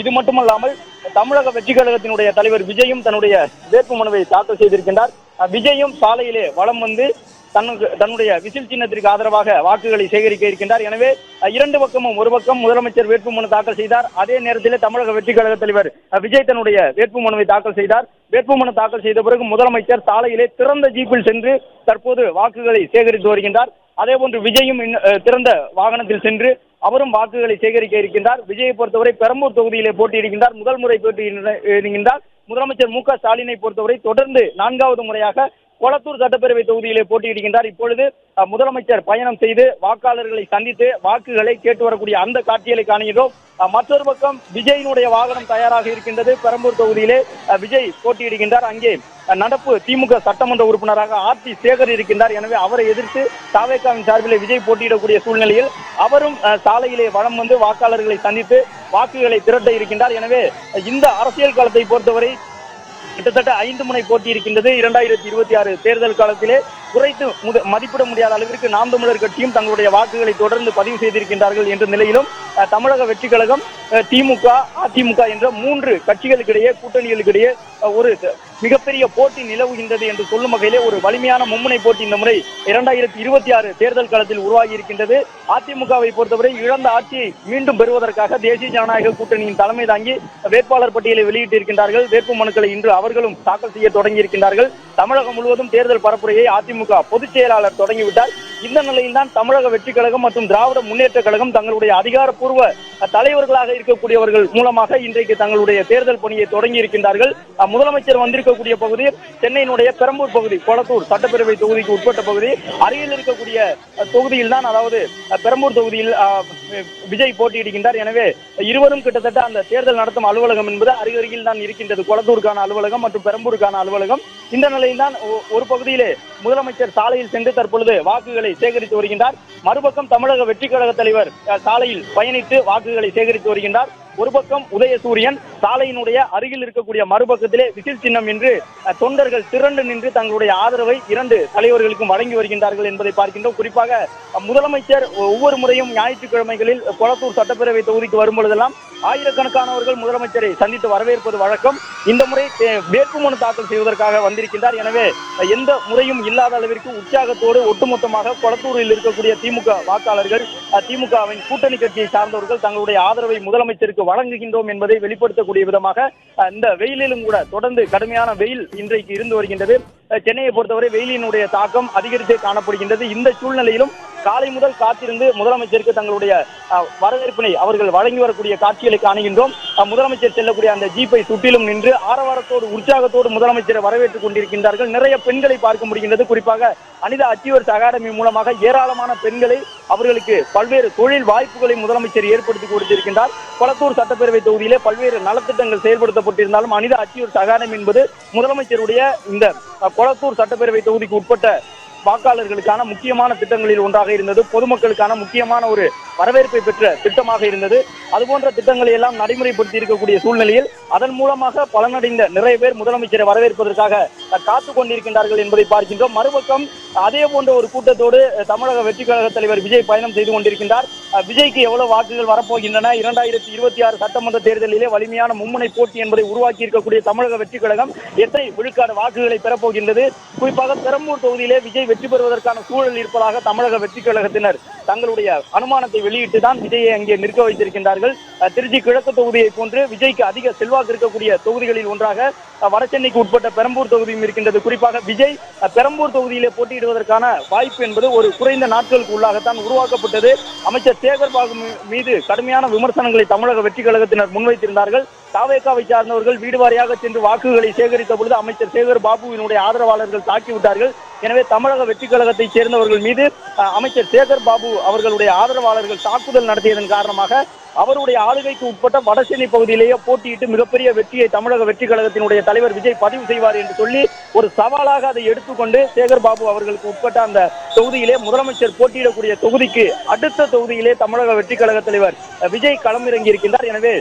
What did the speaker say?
இது மட்டுமல்லாமல் தமிழக வெற்றி கழகத்தினுடைய தலைவர் விஜயும் தன்னுடைய வேட்புமனுவை தாக்கல் செய்திருக்கின்றார். விஜயும் சாலையிலே வலம் வந்து தன்னுடைய விசில் சின்னத்திற்கு ஆதரவாக வாக்குகளை சேகரிக்க இருக்கின்றார். எனவே இரண்டு பக்கமும், ஒரு பக்கம் முதலமைச்சர் வேட்புமனு தாக்கல் செய்தார், அதே நேரத்தில் தமிழக வெற்றி கழக தலைவர் விஜய் தன்னுடைய வேட்புமனுவை தாக்கல் செய்தார். வேட்புமனு தாக்கல் செய்த பிறகு முதலமைச்சர் சாலையிலே திறந்த ஜீப்பில் சென்று தற்போது வாக்குகளை சேகரித்து வருகின்றார். அதே போன்று விஜயும் திறந்த வாகனத்தில் சென்று அவரும் வாக்குகளை சேகரிக்க இருக்கின்றார். விஜயை பொறுத்தவரை பெரம்பூர் தொகுதியிலே போட்டியிடுகின்றார், முதல் முறை போட்டியிடுகின்றார். முதலமைச்சர் மு க ஸ்டாலினை பொறுத்தவரை தொடர்ந்து 4வது முறையாக கொளத்தூர் சட்டப்பேரவை தொகுதியிலே போட்டியிடுகின்றார். இப்பொழுது முதலமைச்சர் பயணம் செய்து வாக்காளர்களை சந்தித்து வாக்குகளை கேட்டு வரக்கூடிய அந்த காட்சிகளை காணுகிறோம். மற்றொரு பக்கம் விஜயினுடைய வாகனம் தயாராக இருக்கின்றது. பெரம்பூர் தொகுதியிலே விஜய் போட்டியிடுகின்றார். அங்கே நடப்பு திமுக சட்டமன்ற உறுப்பினராக ஆர்டி சேகர் இருக்கின்றார். எனவே அவரை எதிர்த்து தாவேகாவின் சார்பில் விஜய் போட்டியிடக்கூடிய சூழ்நிலையில் அவரும் சாலையிலே வலம் வந்து வாக்காளர்களை சந்தித்து வாக்குகளை திரட்ட இருக்கின்றார். எனவே இந்த அரசியல் களத்தை பொறுத்தவரை கிட்டத்தட்ட 5 முனை போட்டி இருக்கின்றது. 2026 தேர்தல் காலத்திலே குறைத்து மதிப்பிட முடியாத அளவிற்கு நாம் தமிழர் கட்சியும் தங்களுடைய வாக்குகளை தொடர்ந்து பதிவு செய்திருக்கின்றார்கள் என்ற நிலையிலும் தமிழக வெற்றி கழகம், திமுக, அதிமுக என்ற 3 கட்சிகளுக்கிடையே, கூட்டணிகளுக்கிடையே ஒரு மிகப்பெரிய போட்டி நிலவுகின்றது என்று சொல்லும் வகையிலே ஒரு வலிமையான மும்முனை போட்டி இந்த முறை 2026 தேர்தல் களத்தில் உருவாகி இருக்கின்றது. அதிமுகவை பொறுத்தவரை இழந்த ஆட்சியை மீண்டும் பெறுவதற்காக தேசிய ஜனநாயக கூட்டணியின் தலைமை தாங்கி வேட்பாளர் பட்டியலை வெளியிட்டிருக்கின்றார்கள். வேட்பு மனுக்களை இன்று அவர்களும் தாக்கல் செய்ய தொடங்கி இருக்கின்றார்கள். தமிழகம் முழுவதும் தேர்தல் பரப்புரையை அதிமுக பொதுச் செயலாளர் தொடங்கிவிட்டார். இந்த நிலையில்தான் தமிழக வெற்றி கழகம் மற்றும் திராவிட முன்னேற்ற கழகம் தங்களுடைய அதிகாரப்பூர்வ தலைவர்களாக இருக்கக்கூடியவர்கள் மூலமாக இன்றைக்கு தங்களுடைய தேர்தல் பணியை தொடங்கி இருக்கின்றார்கள். முதலமைச்சர் வந்திருக்கக்கூடிய பகுதி சென்னையினுடைய பெரம்பூர் பகுதி, கொளத்தூர் சட்டப்பேரவை தொகுதிக்கு உட்பட்ட பகுதி. அருகில் இருக்கக்கூடிய தொகுதியில் தான், அதாவது பெரம்பூர் தொகுதியில் விஜய் போட்டியிடுகின்றார். எனவே இருவரும் கிட்டத்தட்ட அந்த தேர்தல் நடத்தும் அலுவலகம் என்பது அருகில் தான் இருக்கின்றது. கொளத்தூருக்கான அலுவலகம் மற்றும் பெரம்பூருக்கான அலுவலகம். இந்த நிலையில் தான் ஒரு பகுதியிலே முதலமைச்சர் சாலையில் சென்று தற்பொழுது வாக்குகளை சேகரித்து வருகின்றார். மறுபக்கம் தமிழக வெற்றி கழக தலைவர் சாலையில் பயணித்து வாக்குகளை சேகரித்து வருகின்றார். ஒரு பக்கம் உதயசூரியன் சாலையினுடைய அருகில் இருக்கக்கூடிய மறுபக்கத்திலே விசில் சின்னம் என்று தொண்டர்கள் திரண்டு நின்று தங்களுடைய ஆதரவை 2 தலைவர்களுக்கும் வழங்கி வருகின்றார்கள் என்பதை பார்க்கின்றோம். குறிப்பாக முதலமைச்சர் ஒவ்வொரு முறையும் ஞாயிற்றுக்கிழமைகளில் கொளத்தூர் சட்டப்பேரவை தொகுதிக்கு வரும் பொழுதெல்லாம் ஆயிரக்கணக்கானவர்கள் முதலமைச்சரை சந்தித்து வரவேற்பது வழக்கம். இந்த முறை வேட்புமனு தாக்கல் செய்வதற்காக வந்திருக்கின்றார். எனவே எந்த முறையும் இல்லாத அளவிற்கு உற்சாகத்தோடு ஒட்டுமொத்தமாக கொளத்தூரில் இருக்கக்கூடிய திமுக வாக்காளர்கள், திமுகவின் கூட்டணி கட்சியை சார்ந்தவர்கள் தங்களுடைய ஆதரவை முதலமைச்சருக்கு வழங்குகின்றோம் என்பதை வெளிப்படுத்தக்கூடிய விதமாக இந்த வெயிலிலும் கூட தொடர்ந்து கடுமையான வெயில் இன்றைக்கு இருந்து வருகின்றது. சென்னையை பொறுத்தவரை வெயிலினுடைய தாக்கம் அதிகரித்தே காணப்படுகின்றது. இந்த சூழ்நிலையிலும் காலை முதல் காத்திருந்து முதலமைச்சருக்கு தங்களுடைய வரவேற்பினை அவர்கள் வழங்கி வரக்கூடிய காட்சிகளை காணுகின்றோம். முதலமைச்சர் செல்லக்கூடிய அந்த ஜீப்பை சுற்றிலும் நின்று ஆரவாரத்தோடு, உற்சாகத்தோடு முதலமைச்சரை வரவேற்றுக் கொண்டிருக்கின்றார்கள். நிறைய பெண்களை பார்க்க முடிகின்றது. குறிப்பாக அனிதா அச்சீவர்ஸ் அகாடமி மூலமாக ஏராளமான பெண்களை, அவர்களுக்கு பல்வேறு தொழில் வாய்ப்புகளை முதலமைச்சர் ஏற்படுத்தி கொடுத்திருக்கின்றார். கொளத்தூர் சட்டப்பேரவை தொகுதியிலே பல்வேறு நலத்திட்டங்கள் செயல்படுத்தப்பட்டிருந்தாலும் அனிதா அச்சீவர்ஸ் அகாடமி என்பது முதலமைச்சருடைய இந்த கொளத்தூர் சட்டப்பேரவை தொகுதிக்கு உட்பட்ட வாக்காளர்களுக்கான முக்கியமான திட்டங்களில் ஒன்றாக இருந்தது. பொதுமக்களுக்கான முக்கியமான ஒரு வரவேற்பை பெற்ற திட்டமாக இருந்தது. அதுபோன்ற திட்டங்களை எல்லாம் நடைமுறைப்படுத்தி இருக்கக்கூடிய சூழ்நிலையில் அதன் மூலமாக பலனடைந்த நிறைய பேர் முதலமைச்சரை வரவேற்பதற்காக காத்துக் கொண்டிருக்கின்றார்கள் என்பதை பார்க்கின்றோம். மறுபக்கம் அதே போன்ற ஒரு கூட்டத்தோடு தமிழக வெற்றி கழக தலைவர் விஜய் பயணம் செய்து கொண்டிருக்கின்றார். விஜய்க்கு எவ்வளவு வாக்குகள் வரப்போகின்றன, 2026 சட்டமன்ற தேர்தலிலே வலிமையான மும்முனை போட்டி என்பதை உருவாக்கி இருக்கக்கூடிய தமிழக வெற்றி கழகம் எத்தனை விழுக்காடு வாக்குகளை பெறப்போகின்றது, குறிப்பாக பெரம்பூர் தொகுதியிலே விஜய் வெற்றி பெறுவதற்கான சூழல் இருப்பதாக தமிழக வெற்றி கழகத்தினர் தங்களுடைய அனுமானத்தை வெளியிட்டு தான் விஜயை அங்கே நிற்க வைத்திருக்கின்றார்கள். திருச்சி கிழக்கு தொகுதியை போன்று விஜய்க்கு அதிக செல்வாக்கு இருக்கக்கூடிய தொகுதிகளில் ஒன்றாக வடசென்னைக்கு உட்பட்ட பெரம்பூர் தொகுதியும் இருக்கின்றது. குறிப்பாக விஜய் பெரம்பூர் தொகுதியிலே போட்டியிடுவதற்கான வாய்ப்பு என்பது ஒரு குறைந்த நாட்களுக்கு உள்ளாகத்தான் உருவாக்கப்பட்டது. அமைச்சர் சேகர் பாபு மீது கடுமையான விமர்சனங்களை தமிழக வெற்றி கழகத்தினர் முன்வைத்திருந்தார்கள். தாவேகாவை சார்ந்தவர்கள் வீடு வாரியாக சென்று வாக்குகளை சேகரித்த பொழுது அமைச்சர் சேகர் பாபுவினுடைய ஆதரவாளர்கள் தாக்கிவிட்டார்கள். எனவே தமிழக வெற்றி கழகத்தை சேர்ந்தவர்கள் மீது அமைச்சர் சேகர் பாபு அவர்களுடைய ஆதரவாளர்கள் தாக்குதல் நடத்தியதன் காரணமாக அவருடைய ஆளுகைக்கு உட்பட்ட வடசென்னை பகுதியிலேயே போட்டியிட்டு மிகப்பெரிய வெற்றியை தமிழக வெற்றி கழகத்தினுடைய தலைவர் விஜய் பதிவு செய்வார் என்று சொல்லி ஒரு சவாலாக அதை எடுத்துக்கொண்டு சேகர் பாபு அவர்களுக்கு உட்பட்ட அந்த தொகுதியிலே முதலமைச்சர் போட்டியிடக்கூடிய தொகுதிக்கு அடுத்த தொகுதியிலே தமிழக வெற்றி கழக தலைவர் விஜய் களமிறங்கி இருக்கின்றார். எனவே